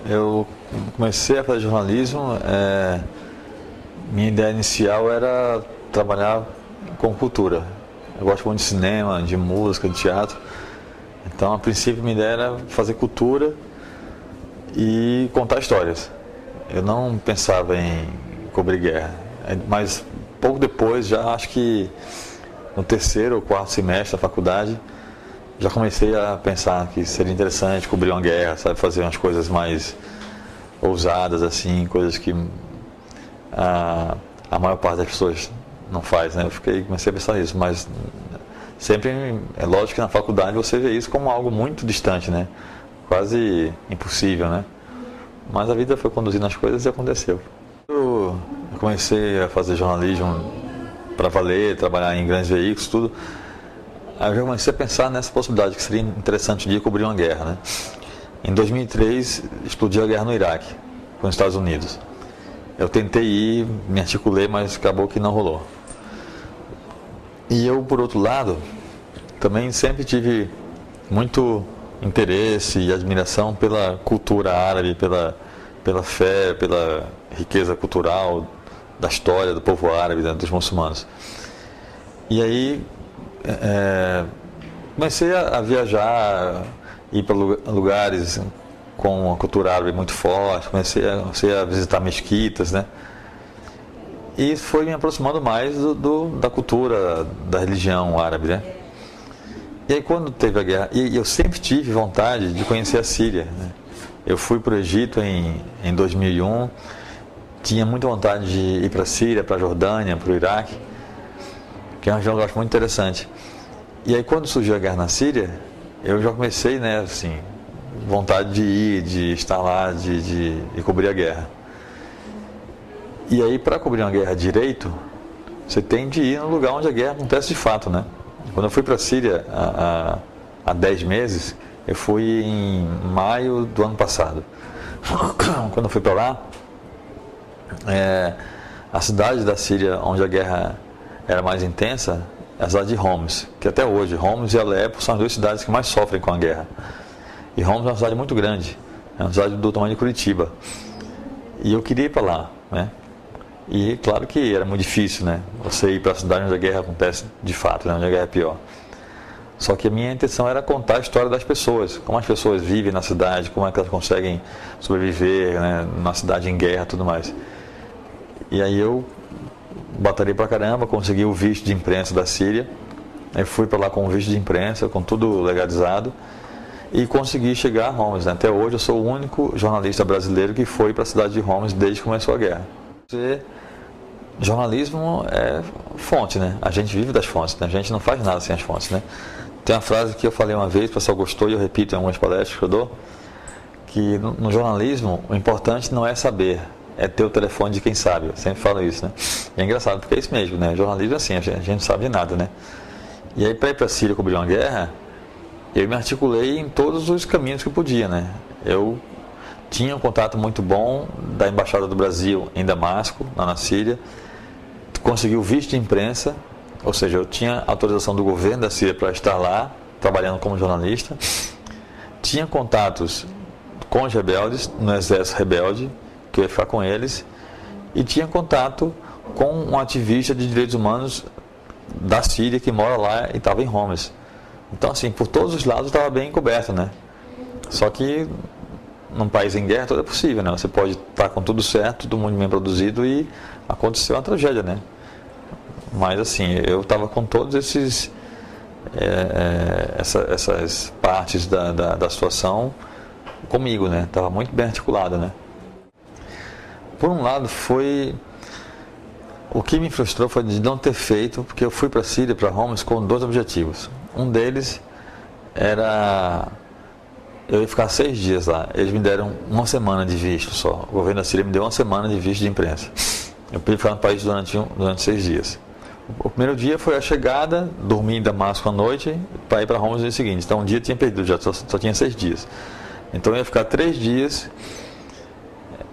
Eu comecei a fazer jornalismo, minha ideia inicial era trabalhar com cultura. Eu gosto muito de cinema, de música, de teatro. Então, a princípio, minha ideia era fazer cultura e contar histórias. Eu não pensava em cobrir guerra, mas pouco depois, já acho que no terceiro ou quarto semestre da faculdade, já comecei a pensar que seria interessante cobrir uma guerra, sabe, fazer umas coisas mais ousadas, assim, coisas que a maior parte das pessoas não faz, né? Comecei a pensar nisso, mas sempre, é lógico que na faculdade você vê isso como algo muito distante, né? Quase impossível, né? Mas a vida foi conduzindo as coisas e aconteceu. Eu comecei a fazer jornalismo para valer, trabalhar em grandes veículos, tudo. Aí eu já comecei a pensar nessa possibilidade, que seria interessante um dia cobrir uma guerra, né? Em 2003, explodiu a guerra no Iraque, com os Estados Unidos. Eu tentei ir, me articulei, mas acabou que não rolou. E eu, por outro lado, também sempre tive muito interesse e admiração pela cultura árabe, pela fé, pela riqueza cultural da história do povo árabe, né, dos muçulmanos. E aí comecei a viajar, ir para lugares com a cultura árabe muito forte, comecei a visitar mesquitas, né? E foi me aproximando mais da cultura, da religião árabe, né? E aí quando teve a guerra, e eu sempre tive vontade de conhecer a Síria, né? Eu fui para o Egito em 2001, tinha muita vontade de ir para a Síria, para a Jordânia, para o Iraque, que é uma região que eu acho muito interessante. E aí quando surgiu a guerra na Síria, eu já comecei, né, assim, vontade de ir, de estar lá, de cobrir a guerra. E aí, para cobrir uma guerra direito, você tem de ir no lugar onde a guerra acontece de fato, né? Quando eu fui para a Síria há 10 meses, eu fui em maio do ano passado. Quando eu fui para lá, a cidade da Síria onde a guerra era mais intensa é a cidade de Homs, que até hoje, Homs e Alepo são as duas cidades que mais sofrem com a guerra. E Homs é uma cidade muito grande, é uma cidade do tamanho de Curitiba. E eu queria ir para lá, né? E claro que era muito difícil, né? Você ir para a cidade onde a guerra acontece de fato, né? Onde a guerra é pior. Só que a minha intenção era contar a história das pessoas, como as pessoas vivem na cidade, como é que elas conseguem sobreviver, né? Na cidade em guerra e tudo mais. E aí eu batalhei pra caramba, consegui o visto de imprensa da Síria. Aí fui para lá com o visto de imprensa, com tudo legalizado. E consegui chegar a Homs, né? Até hoje eu sou o único jornalista brasileiro que foi para a cidade de Homs desde que começou a guerra. Jornalismo é fonte, né? A gente vive das fontes, né? A gente não faz nada sem as fontes, né? Tem uma frase que eu falei uma vez, o pessoal gostou e eu repito em algumas palestras que eu dou, que no jornalismo o importante não é saber, é ter o telefone de quem sabe. Eu sempre falo isso, né? E é engraçado porque é isso mesmo, né? Jornalismo é assim, a gente não sabe de nada, né? E aí para ir para a Síria cobrir uma guerra, eu me articulei em todos os caminhos que eu podia, né? Eu tinha um contato muito bom da Embaixada do Brasil em Damasco, lá na Síria. Consegui o visto de imprensa, ou seja, eu tinha autorização do governo da Síria para estar lá, trabalhando como jornalista. Tinha contatos com os rebeldes, no exército rebelde, que eu ia ficar com eles. E tinha contato com um ativista de direitos humanos da Síria, que mora lá e estava em Homs. Então, assim, por todos os lados estava bem coberto, né? Só que num país em guerra tudo é possível, né? Você pode estar com tudo certo, todo mundo bem produzido e aconteceu uma tragédia, né? Mas, assim, eu estava com todos essas partes da situação comigo, né? Estava muito bem articulado, né? Por um lado, o que me frustrou foi de não ter feito, porque eu fui para a Síria, para Homs, com 2 objetivos. Um deles era eu ia ficar 6 dias lá. Eles me deram 1 semana de visto só. O governo da Síria me deu 1 semana de visto de imprensa. Eu pude ficar no país durante 6 dias. O primeiro dia foi a chegada, dormi em Damasco à noite para ir para Homs no dia seguinte. Então um dia tinha perdido, já só tinha 6 dias. Então eu ia ficar 3 dias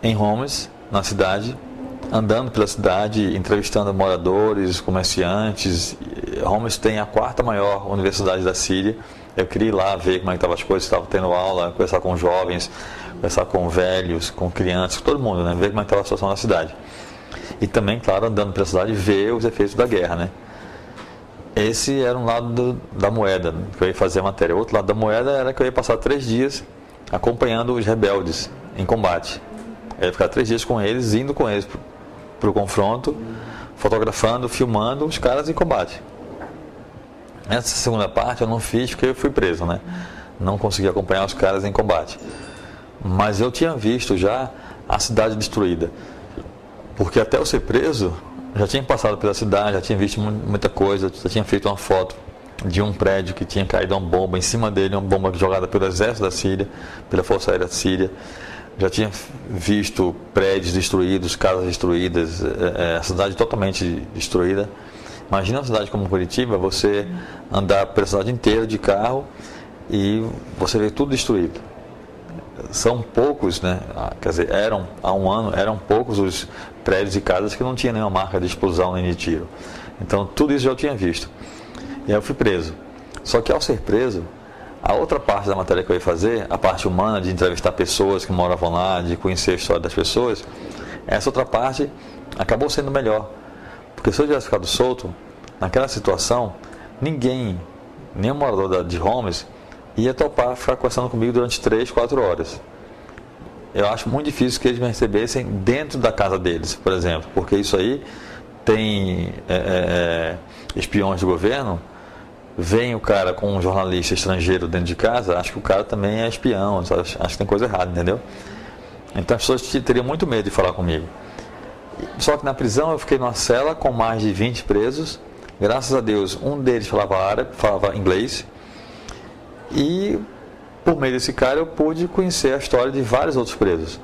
em Homs, na cidade, andando pela cidade, entrevistando moradores, comerciantes. Homs tem a 4ª maior universidade da Síria, Eu queria ir lá ver como é que estavam as coisas, estava tendo aula, conversar com jovens, conversar com velhos, com crianças, com todo mundo, né? Ver como é que estava a situação na cidade. E também, claro, andando pela cidade, ver os efeitos da guerra, né? Esse era um lado da moeda, que eu ia fazer a matéria. O outro lado da moeda era que eu ia passar 3 dias acompanhando os rebeldes em combate. Eu ia ficar 3 dias com eles, indo com eles para o confronto, fotografando, filmando os caras em combate. Essa segunda parte eu não fiz porque eu fui preso, né? Não consegui acompanhar os caras em combate. Mas eu tinha visto já a cidade destruída. Porque até eu ser preso, já tinha passado pela cidade, já tinha visto muita coisa, já tinha feito uma foto de um prédio que tinha caído uma bomba, em cima dele uma bomba jogada pelo exército da Síria, pela Força Aérea da Síria. Já tinha visto prédios destruídos, casas destruídas, a cidade totalmente destruída. Imagina uma cidade como Curitiba, você andar pela cidade inteira de carro e você vê tudo destruído. São poucos, né? Quer dizer, há um ano, eram poucos os prédios e casas que não tinham nenhuma marca de explosão nem de tiro. Então, tudo isso eu tinha visto. E aí eu fui preso. Só que ao ser preso, a outra parte da matéria que eu ia fazer, a parte humana de entrevistar pessoas que moravam lá, de conhecer a história das pessoas, essa outra parte acabou sendo melhor. Porque se eu tivesse ficado solto, naquela situação, ninguém, nenhum morador de Homs, ia topar ficar conversando comigo durante 3, 4 horas. Eu acho muito difícil que eles me recebessem dentro da casa deles, por exemplo, porque isso aí tem espiões do governo, vem o cara com um jornalista estrangeiro dentro de casa, acho que o cara também é espião, acho que tem coisa errada, entendeu? Então as pessoas teriam muito medo de falar comigo. Só que na prisão eu fiquei numa cela com mais de 20 presos. Graças a Deus, um deles falava árabe, falava inglês. E por meio desse cara eu pude conhecer a história de vários outros presos.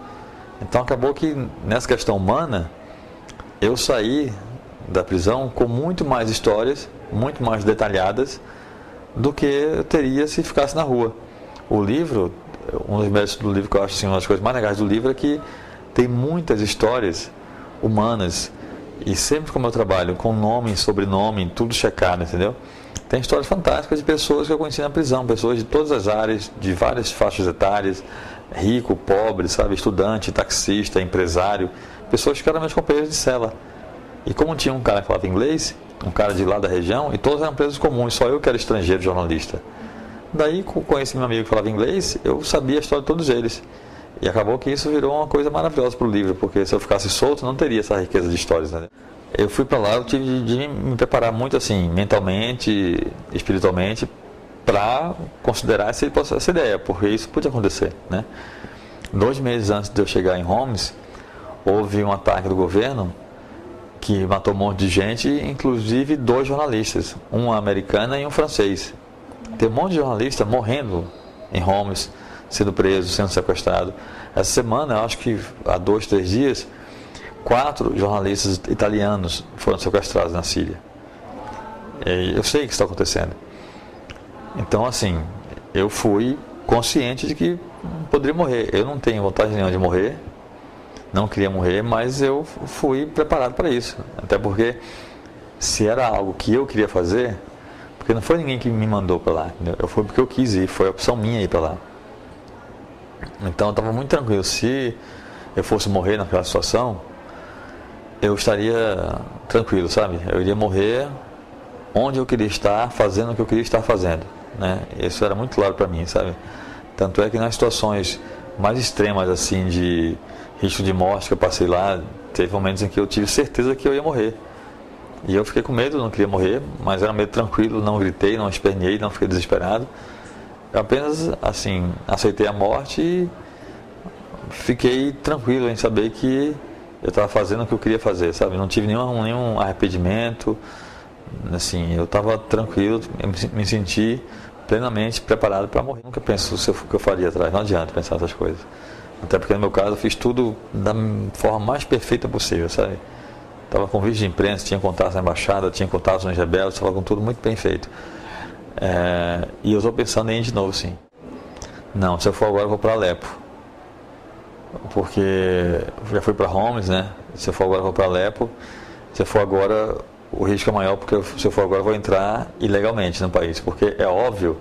Então acabou que nessa questão humana, eu saí da prisão com muito mais histórias, muito mais detalhadas do que eu teria se ficasse na rua. O livro, um dos méritos do livro que eu acho assim, uma das coisas mais legais do livro é que tem muitas histórias humanas, e sempre como eu trabalho com nome, sobrenome, tudo checado, entendeu? Tem histórias fantásticas de pessoas que eu conheci na prisão, pessoas de todas as áreas, de várias faixas etárias, rico, pobre, sabe, estudante, taxista, empresário, pessoas que eram meus companheiros de cela. E como tinha um cara que falava inglês, um cara de lá da região, e todos eram presos comuns, só eu que era estrangeiro, jornalista. Daí, conheci meu amigo que falava inglês, eu sabia a história de todos eles. E acabou que isso virou uma coisa maravilhosa para o livro, porque se eu ficasse solto, não teria essa riqueza de histórias, né? Eu fui para lá, eu tive de me preparar muito assim, mentalmente, espiritualmente, para considerar essa ideia, porque isso podia acontecer, né? 2 meses antes de eu chegar em Homs, houve um ataque do governo que matou um monte de gente, inclusive 2 jornalistas, uma americana e um francês. Tem um monte de jornalista morrendo em Homs, sendo preso, sendo sequestrado. Essa semana, eu acho que há 2, 3 dias, 4 jornalistas italianos foram sequestrados na Síria. E eu sei que isso está acontecendo. Então, assim, eu fui consciente de que poderia morrer. Eu não tenho vontade nenhuma de morrer, não queria morrer, mas eu fui preparado para isso. Até porque, se era algo que eu queria fazer, porque não foi ninguém que me mandou para lá, entendeu? Eu fui porque eu quis ir, foi a opção minha ir para lá. Então eu estava muito tranquilo. Se eu fosse morrer naquela situação, eu estaria tranquilo, sabe? Eu iria morrer onde eu queria estar, fazendo o que eu queria estar fazendo, né? Isso era muito claro para mim, sabe? Tanto é que nas situações mais extremas, assim, de risco de morte que eu passei lá, teve momentos em que eu tive certeza que eu ia morrer. E eu fiquei com medo, não queria morrer, mas era um medo tranquilo, não gritei, não esperneei, não fiquei desesperado. Eu apenas, assim, aceitei a morte e fiquei tranquilo em saber que eu estava fazendo o que eu queria fazer, sabe? Não tive nenhum arrependimento, assim, eu estava tranquilo, me senti plenamente preparado para morrer. Nunca penso o que eu faria atrás, não adianta pensar essas coisas. Até porque no meu caso eu fiz tudo da forma mais perfeita possível, sabe? Estava com vídeo de imprensa, tinha contatos na embaixada, tinha contatos nos rebeldes, estava com tudo muito bem feito. E eu estou pensando em ir de novo, sim. Não, se eu for agora eu vou para Alepo. Porque já fui para Homs, né? Se eu for agora eu vou para Alepo. Se eu for agora, o risco é maior, porque se eu for agora eu vou entrar ilegalmente no país. Porque é óbvio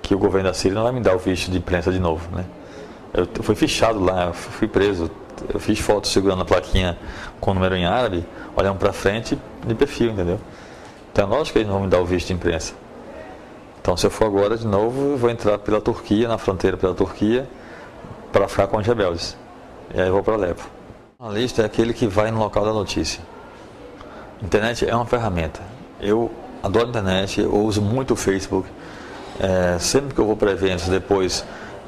que o governo da Síria não vai me dar o visto de imprensa de novo, né? Eu fui fichado lá, eu fui preso, eu fiz foto segurando a plaquinha com o número em árabe, olhando para frente de perfil, entendeu? Então é lógico que eles não vão me dar o visto de imprensa. Então se eu for agora de novo, eu vou entrar pela Turquia, na fronteira pela Turquia, para ficar com os rebeldes. E aí eu vou para Alepo. O jornalista é aquele que vai no local da notícia. A internet é uma ferramenta. Eu adoro a internet, eu uso muito o Facebook. Sempre que eu vou para eventos, depois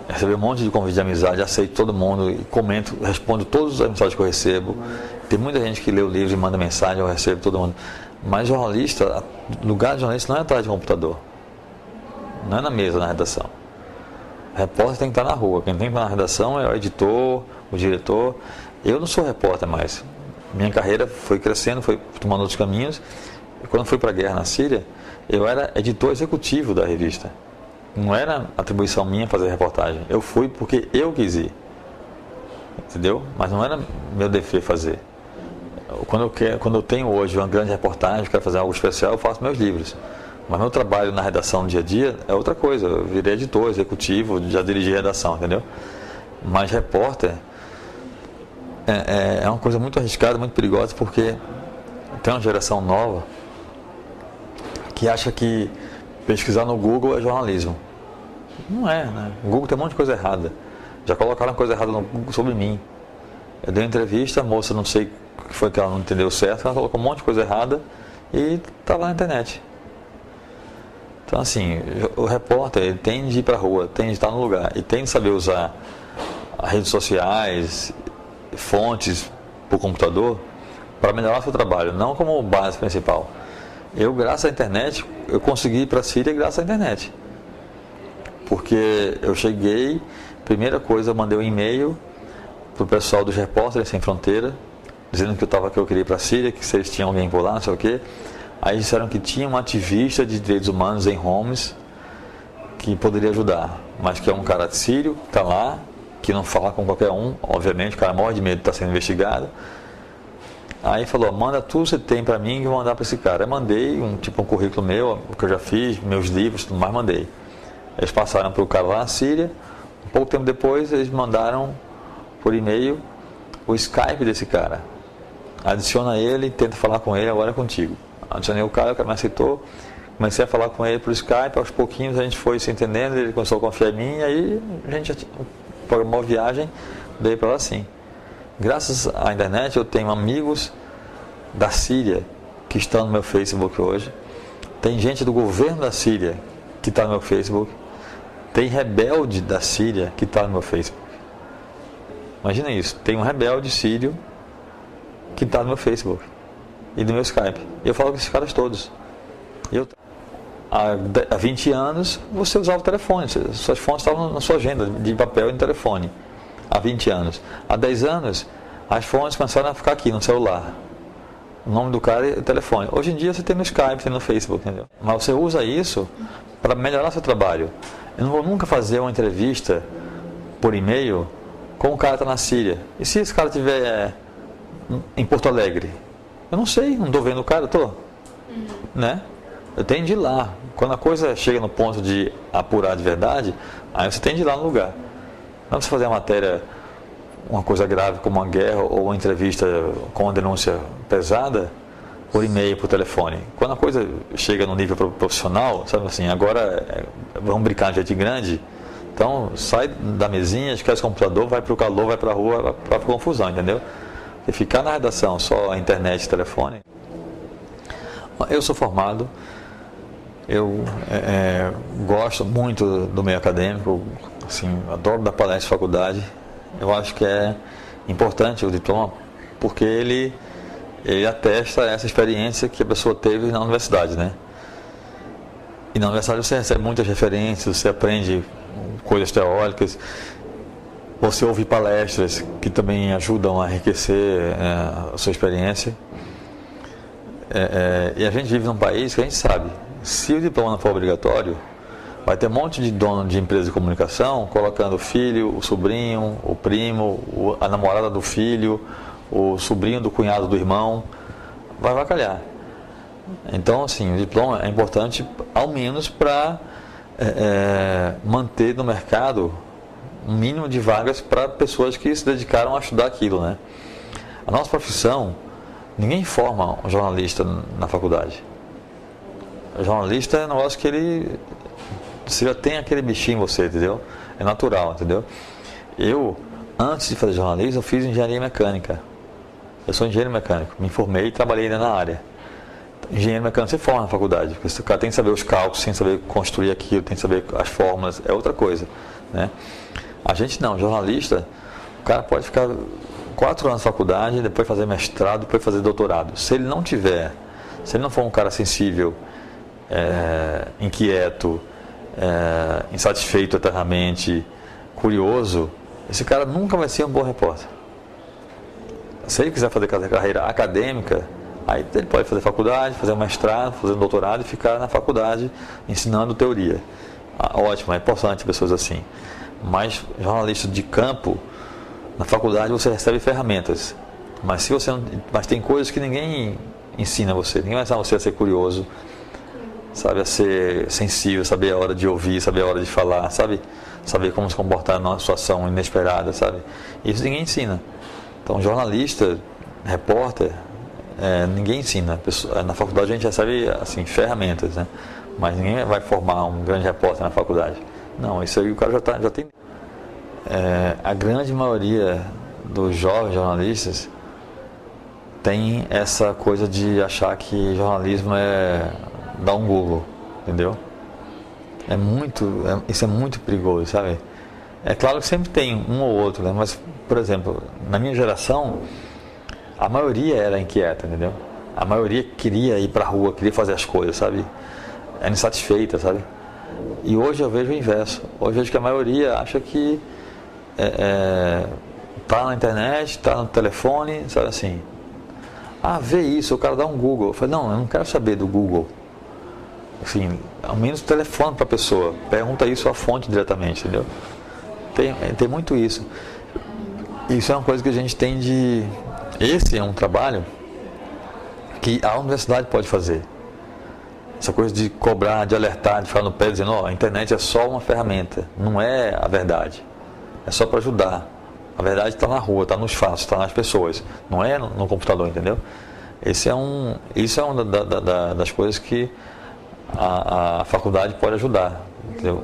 receber um monte de convite de amizade, aceito todo mundo e comento, respondo todas as mensagens que eu recebo. Tem muita gente que lê o livro e manda mensagem, eu recebo todo mundo. Mas jornalista, lugar de jornalista não é atrás de computador, não é na mesa, na redação. O repórter tem que estar na rua, quem tem que estar na redação é o editor, o diretor. Eu não sou repórter mais. Minha carreira foi crescendo, foi tomando outros caminhos. E quando fui para a guerra na Síria, eu era editor executivo da revista. Não era atribuição minha fazer reportagem. Eu fui porque eu quis ir. Entendeu? Mas não era meu dever fazer. Quando eu tenho hoje uma grande reportagem, quero fazer algo especial, eu faço meus livros. Mas meu trabalho na redação no dia a dia é outra coisa. Eu virei editor, executivo, já dirigi redação, entendeu? Mas repórter é uma coisa muito arriscada, muito perigosa, porque tem uma geração nova que acha que pesquisar no Google é jornalismo. Não é, né? O Google tem um monte de coisa errada. Já colocaram coisa errada no Google sobre mim. Eu dei uma entrevista, a moça, não sei o que foi que ela não entendeu certo, ela colocou um monte de coisa errada e estava na internet. Então, assim, o repórter ele tem de ir para a rua, tem de estar no lugar e tem de saber usar as redes sociais, fontes por computador para melhorar o seu trabalho, não como base principal. Eu, graças à internet, eu consegui ir para a Síria graças à internet. Porque eu cheguei, primeira coisa, eu mandei um e-mail para o pessoal dos Repórteres Sem Fronteira, dizendo que eu queria ir para a Síria, que se eles tinham alguém por lá, não sei o quê. Aí disseram que tinha um ativista de direitos humanos em Homs que poderia ajudar, mas que é um cara sírio, que está lá, que não fala com qualquer um, obviamente, o cara morre de medo de estar sendo investigado. Aí falou, manda tudo que você tem para mim que eu vou mandar para esse cara. Eu mandei um currículo meu, o que eu já fiz, meus livros, tudo mais, mandei. Eles passaram para o cara lá na Síria, um pouco tempo depois eles mandaram por e-mail o Skype desse cara. Adiciona ele, tenta falar com ele, agora é contigo. Adicionei o cara me aceitou, comecei a falar com ele por Skype, aos pouquinhos a gente foi se entendendo, ele começou a confiar em mim, e aí a gente programou a viagem, daí para lá assim. Graças à internet eu tenho amigos da Síria que estão no meu Facebook hoje, tem gente do governo da Síria que está no meu Facebook, tem rebelde da Síria que está no meu Facebook. Imagina isso, tem um rebelde sírio que está no meu Facebook e no meu Skype. E eu falo com esses caras todos. Há 20 anos você usava o telefone, suas fontes estavam na sua agenda de papel e no telefone. Há 20 anos. Há 10 anos as fontes começaram a ficar aqui no celular. O nome do cara e o telefone. Hoje em dia você tem no Skype, tem no Facebook, entendeu? Mas você usa isso para melhorar seu trabalho. Eu não vou nunca fazer uma entrevista por e-mail com o cara que está na Síria. E se esse cara estiver em Porto Alegre? Eu não sei, não estou vendo o cara, estou. Né? Eu tenho de ir lá. Quando a coisa chega no ponto de apurar de verdade, aí você tem de ir lá no lugar. Não precisa fazer a matéria, uma coisa grave como uma guerra ou uma entrevista com uma denúncia pesada, por e-mail, por telefone. Quando a coisa chega no nível profissional, sabe assim, agora vamos brincar de gente grande, então sai da mesinha, esquece o computador, vai para o calor, vai para a rua, vai para a confusão, entendeu? E ficar na redação só a internet e telefone. Eu sou formado, eu gosto muito do meio acadêmico, assim, adoro dar palestra de faculdade. Eu acho que é importante o diploma porque ele atesta essa experiência que a pessoa teve na universidade, né? E na universidade você recebe muitas referências, você aprende coisas teóricas, você ouve palestras que também ajudam a enriquecer a sua experiência. E a gente vive num país que a gente sabe, se o diploma não for obrigatório, vai ter um monte de dono de empresa de comunicação colocando o filho, o sobrinho, o primo, a namorada do filho, o sobrinho do cunhado do irmão, vai avacalhar. Então, assim, o diploma é importante, ao menos para manter no mercado um mínimo de vagas para pessoas que se dedicaram a estudar aquilo, né? A nossa profissão, ninguém forma um jornalista na faculdade. O jornalista é um negócio que você já tem aquele bichinho em você, entendeu? É natural, entendeu? Eu, antes de fazer jornalismo, eu fiz engenharia mecânica. Eu sou engenheiro mecânico, me formei e trabalhei na área. Engenheiro mecânico você forma na faculdade, porque o cara tem que saber os cálculos, tem que saber construir aquilo, tem que saber as fórmulas, é outra coisa, né? A gente não, jornalista, o cara pode ficar 4 anos de faculdade, depois fazer mestrado, depois fazer doutorado. Se ele não for um cara sensível, inquieto, insatisfeito eternamente, curioso, esse cara nunca vai ser um bom repórter. Se ele quiser fazer carreira acadêmica, aí ele pode fazer faculdade, fazer um mestrado, fazer um doutorado e ficar na faculdade ensinando teoria. Ótimo, é importante pessoas assim. Mas jornalista de campo, na faculdade você recebe ferramentas. Mas se você não, mas tem coisas que ninguém ensina você. Ninguém vai ensinar você a ser curioso, sabe, a ser sensível, saber a hora de ouvir, saber a hora de falar, sabe, saber como se comportar numa situação inesperada, sabe. Isso ninguém ensina. Então, jornalista, repórter, ninguém ensina. Na faculdade a gente recebe assim, ferramentas, né? Mas ninguém vai formar um grande repórter na faculdade. Não, isso aí o cara já tem. A grande maioria dos jovens jornalistas tem essa coisa de achar que jornalismo é dar um Google, entendeu? Isso é muito perigoso, sabe? É claro que sempre tem um ou outro, né? Mas, por exemplo, na minha geração, a maioria era inquieta, entendeu? A maioria queria ir pra rua, queria fazer as coisas, sabe? Era insatisfeita, sabe? E hoje eu vejo o inverso. Hoje eu vejo que a maioria acha que tá na internet, tá no telefone, sabe assim? Vê isso, o cara dá um Google. Eu falei, não, eu não quero saber do Google. Assim, ao menos telefone para a pessoa, pergunta isso à fonte diretamente, entendeu? Tem muito isso. Isso é uma coisa que a gente tem de... Esse é um trabalho que a universidade pode fazer. Essa coisa de cobrar, de alertar, de ficar no pé dizendo, a internet é só uma ferramenta, não é a verdade. É só para ajudar. A verdade está na rua, está nos fatos, está nas pessoas, não é no computador, entendeu? Isso é uma das coisas que a faculdade pode ajudar, entendeu?